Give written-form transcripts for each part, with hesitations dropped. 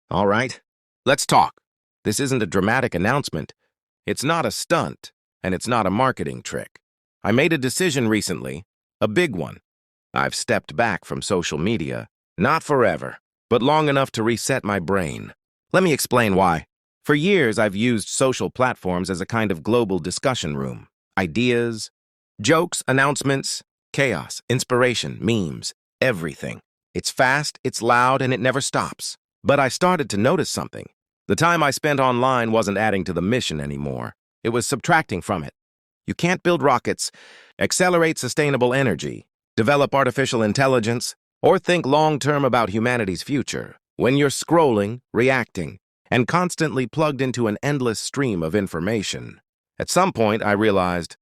All right, let's talk. This isn't a dramatic announcement. It's not a stunt, and it's not a marketing trick. I made a decision recently, a big one. I've stepped back from social media, not forever, but long enough to reset my brain. Let me explain why. For years, I've used social platforms as a kind of global discussion room. Ideas, jokes, announcements, chaos, inspiration, memes, everything. It's fast, it's loud, and it never stops. But I started to notice something. The time I spent online wasn't adding to the mission anymore. It was subtracting from it. You can't build rockets, accelerate sustainable energy, develop artificial intelligence, or think long-term about humanity's future when you're scrolling, reacting, and constantly plugged into an endless stream of information. At some point, I realized,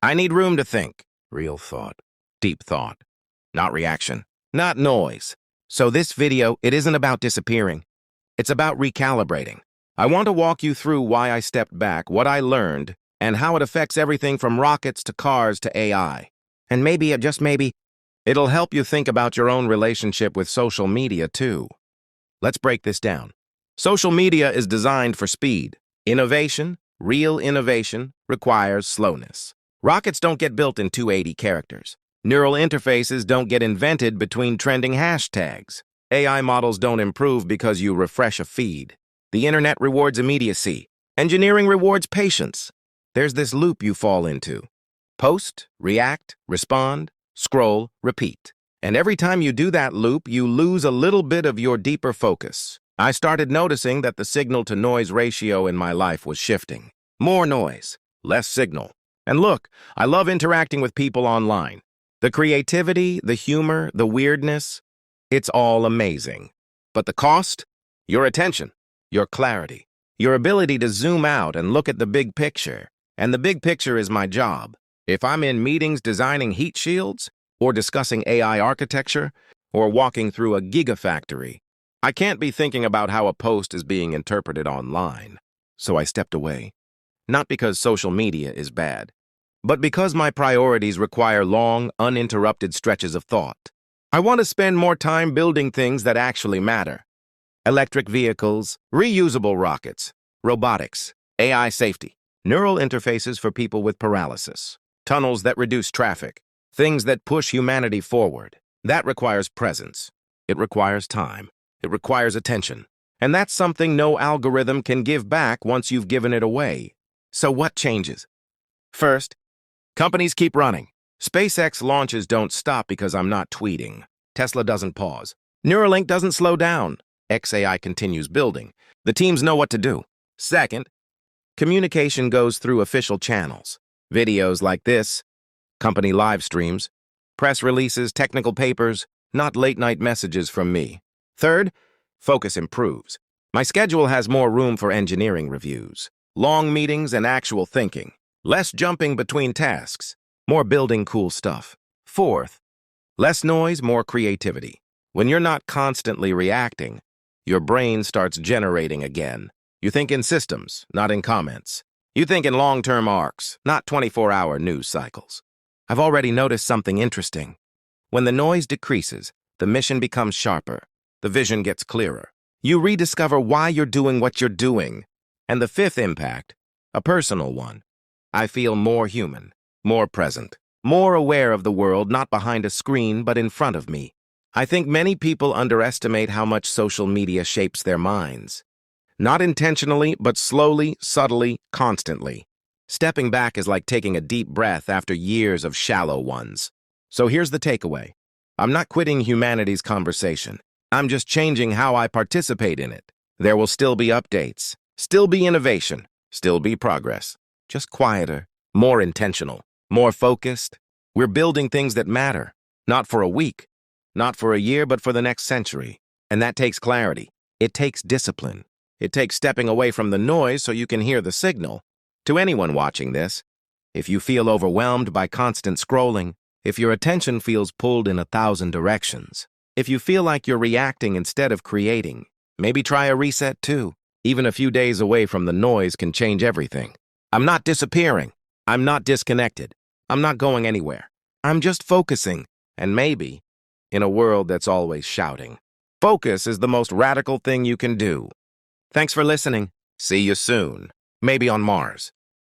I need room to think. Real thought. Deep thought. Not reaction. Not noise. So this video, it isn't about disappearing. It's about recalibrating. I want to walk you through why I stepped back, what I learned, and how it affects everything from rockets to cars to AI. And maybe, just maybe, it'll help you think about your own relationship with social media too. Let's break this down. Social media is designed for speed. Innovation, real innovation, requires slowness. Rockets don't get built in 280 characters. Neural interfaces don't get invented between trending hashtags. AI models don't improve because you refresh a feed. The internet rewards immediacy. Engineering rewards patience. There's this loop you fall into. Post, react, respond, scroll, repeat. And every time you do that loop, you lose a little bit of your deeper focus. I started noticing that the signal-to-noise ratio in my life was shifting. More noise, less signal. And look, I love interacting with people online. The creativity, the humor, the weirdness, it's all amazing. But the cost? Your attention, your clarity, your ability to zoom out and look at the big picture. And the big picture is my job. If I'm in meetings designing heat shields, or discussing AI architecture, or walking through a gigafactory, I can't be thinking about how a post is being interpreted online. So I stepped away. Not because social media is bad, but because my priorities require long, uninterrupted stretches of thought. I want to spend more time building things that actually matter. Electric vehicles, reusable rockets, robotics, AI safety, neural interfaces for people with paralysis, tunnels that reduce traffic, things that push humanity forward. That requires presence. It requires time. It requires attention. And that's something no algorithm can give back once you've given it away. So what changes? First, companies keep running. SpaceX launches don't stop because I'm not tweeting. Tesla doesn't pause. Neuralink doesn't slow down. XAI continues building. The teams know what to do. Second, communication goes through official channels. Videos like this, company live streams, press releases, technical papers, not late-night messages from me. Third, focus improves. My schedule has more room for engineering reviews, long meetings and actual thinking, less jumping between tasks, more building cool stuff. Fourth, less noise, more creativity. When you're not constantly reacting, your brain starts generating again. You think in systems, not in comments. You think in long-term arcs, not 24-hour news cycles. I've already noticed something interesting. When the noise decreases, the mission becomes sharper. The vision gets clearer. You rediscover why you're doing what you're doing. And the fifth impact, a personal one. I feel more human, more present, more aware of the world not behind a screen but in front of me. I think many people underestimate how much social media shapes their minds. Not intentionally, but slowly, subtly, constantly. Stepping back is like taking a deep breath after years of shallow ones. So here's the takeaway. I'm not quitting humanity's conversation. I'm just changing how I participate in it. There will still be updates, still be innovation, still be progress. Just quieter, more intentional, more focused. We're building things that matter, not for a week, not for a year, but for the next century. And that takes clarity. It takes discipline. It takes stepping away from the noise so you can hear the signal. To anyone watching this, if you feel overwhelmed by constant scrolling, if your attention feels pulled in 1,000 directions, if you feel like you're reacting instead of creating, maybe try a reset too. Even a few days away from the noise can change everything. I'm not disappearing. I'm not disconnected. I'm not going anywhere. I'm just focusing, and maybe, in a world that's always shouting. Focus is the most radical thing you can do. Thanks for listening. See you soon. Maybe on Mars.